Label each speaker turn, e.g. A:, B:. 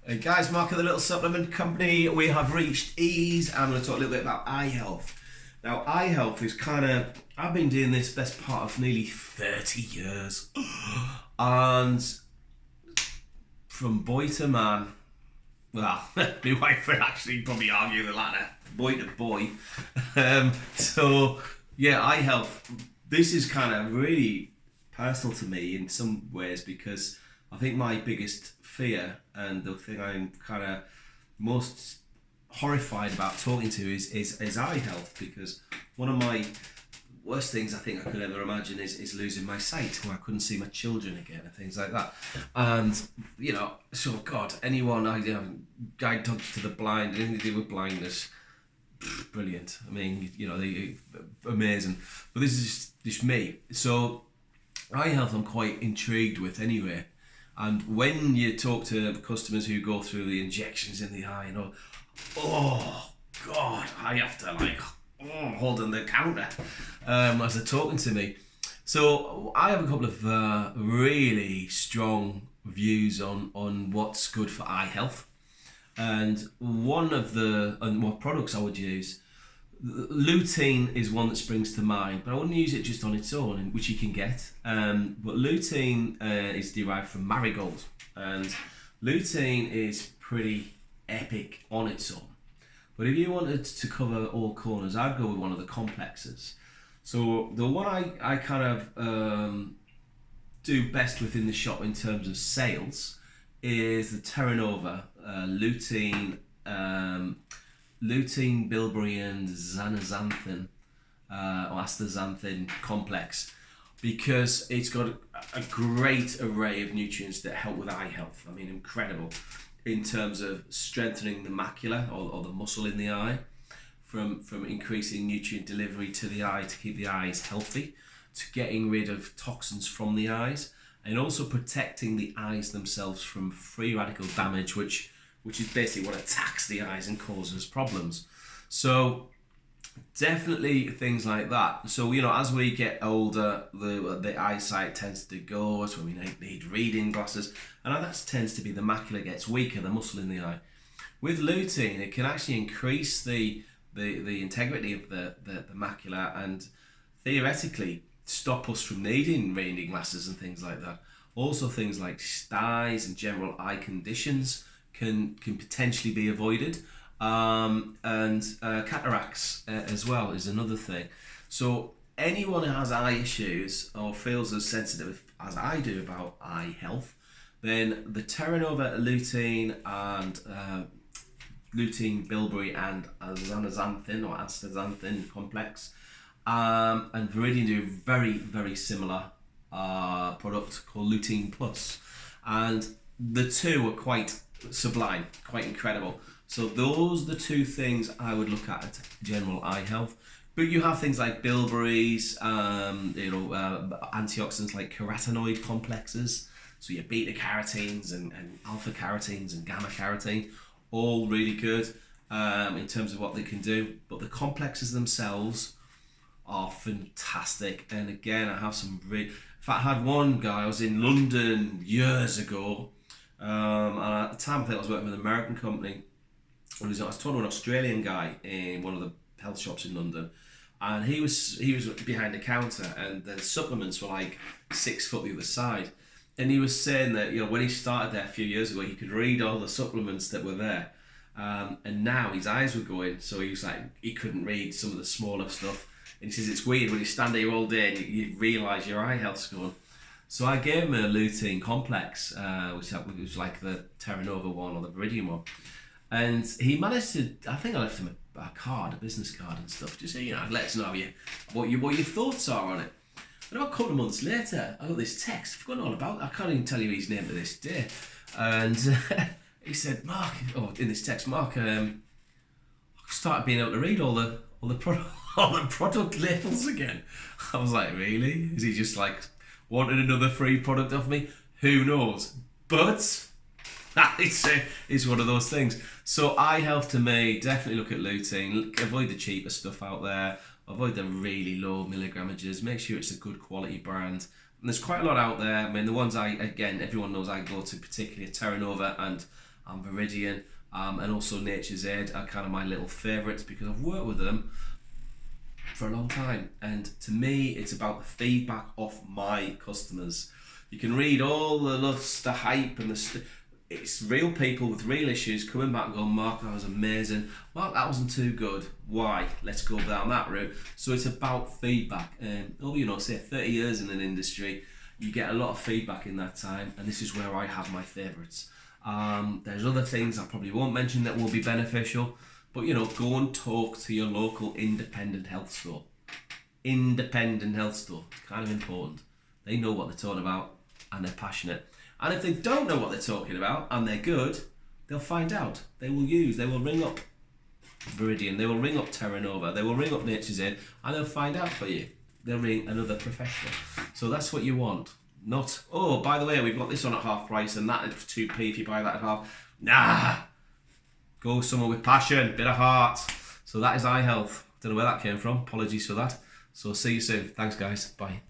A: Hey guys, Mark at the Little Supplement Company. We have reached Ease. I'm going to talk a little bit about eye health. Now, eye health is I've been doing this best part of nearly 30 years. And from boy to man, well, my wife would actually probably argue the latter, boy to boy. Eye health, this is kind of really personal to me in some ways because I think my biggest fear and the thing I'm kind of most horrified about talking to is eye health, because one of my worst things I think I could ever imagine is losing my sight, where I couldn't see my children again and things like that. And God, anyone guide dogs to the blind, anything to do with blindness, brilliant. I mean, they amazing. But this is just me. So eye health I'm quite intrigued with anyway. And when you talk to customers who go through the injections in the eye, oh God, I have to holding the counter as they're talking to me. So I have a couple of really strong views on what's good for eye health. And what products I would use, lutein is one that springs to mind, but I wouldn't use it just on its own, which you can get. But lutein is derived from marigold, and lutein is pretty epic on its own. But if you wanted to cover all corners, I'd go with one of the complexes. So the one I kind of do best within the shop in terms of sales is the Terra Nova lutein, bilberry and zeaxanthin or astaxanthin complex, because it's got a great array of nutrients that help with eye health. I mean, incredible in terms of strengthening the macula or the muscle in the eye, from increasing nutrient delivery to the eye to keep the eyes healthy, to getting rid of toxins from the eyes, and also protecting the eyes themselves from free radical damage, which is basically what attacks the eyes and causes problems. So definitely things like that. So as we get older, the eyesight tends to go, so we need reading glasses, and that tends to be the macula gets weaker, the muscle in the eye. With lutein, it can actually increase the integrity of the macula, and theoretically stop us from needing reading glasses and things like that. Also, things like styes and general eye conditions can potentially be avoided, and cataracts as well is another thing. So anyone who has eye issues or feels as sensitive as I do about eye health, then the Terra Nova lutein and lutein, bilberry and zeaxanthin or astaxanthin complex, and Viridian do a very, very similar product called Lutein Plus, and the two are quite sublime, quite incredible. So those are the two things I would look at general eye health. But you have things like bilberries, antioxidants like carotenoid complexes, so your beta carotenes and alpha carotenes and gamma carotene, all really good in terms of what they can do. But the complexes themselves are fantastic. And again, I have some in fact, I had one guy, I was in London years ago, and at the time I think I was working with an American company, and I was talking to an Australian guy in one of the health shops in London, and he was behind the counter, and the supplements were like 6 foot the other side, and he was saying that when he started there a few years ago, he could read all the supplements that were there, and now his eyes were going, so he was like, he couldn't read some of the smaller stuff. And he says it's weird when you stand there all day and you realise your eye health's gone. So I gave him a lutein complex, which was like the Terra Nova one or the Viridian one. And he managed to, I think I left him a business card and stuff, just so let us know what your thoughts are on it. And about a couple of months later, I got this text, I've forgotten all about it, I can't even tell you his name to this day. And he said, Mark, in this text, Mark, I started being able to read all the product labels again. I was like, really? Is he just wanted another free product off me? Who knows? But it's one of those things. So eye health to me, definitely look at lutein. Avoid the cheaper stuff out there. Avoid the really low milligrammages. Make sure it's a good quality brand. And there's quite a lot out there. I mean, the ones everyone knows I go to, particularly Terra Nova and and Viridian, and also Nature's Aid are kind of my little favourites because I've worked with them for a long time, and to me it's about the feedback of my customers. You can read all the hype and it's real people with real issues coming back and going, Mark, that was amazing. Mark, that wasn't too good. Why? Let's go down that route. So it's about feedback. Say 30 years in an industry, you get a lot of feedback in that time, and this is where I have my favourites. There's other things I probably won't mention that will be beneficial, but go and talk to your local independent health store. Independent health store, it's kind of important. They know what they're talking about and they're passionate. And if they don't know what they're talking about and they're good, they'll find out. They will ring up Viridian, they will ring up Terra Nova, they will ring up Nature's Aid, and they'll find out for you. They'll ring another professional. So that's what you want. Not, oh, by the way, we've got this on at half price and that at 2p if you buy that at half. Nah! Go somewhere with passion, bit of heart. So that is iHealth. Don't know where that came from. Apologies for that. So see you soon. Thanks, guys. Bye.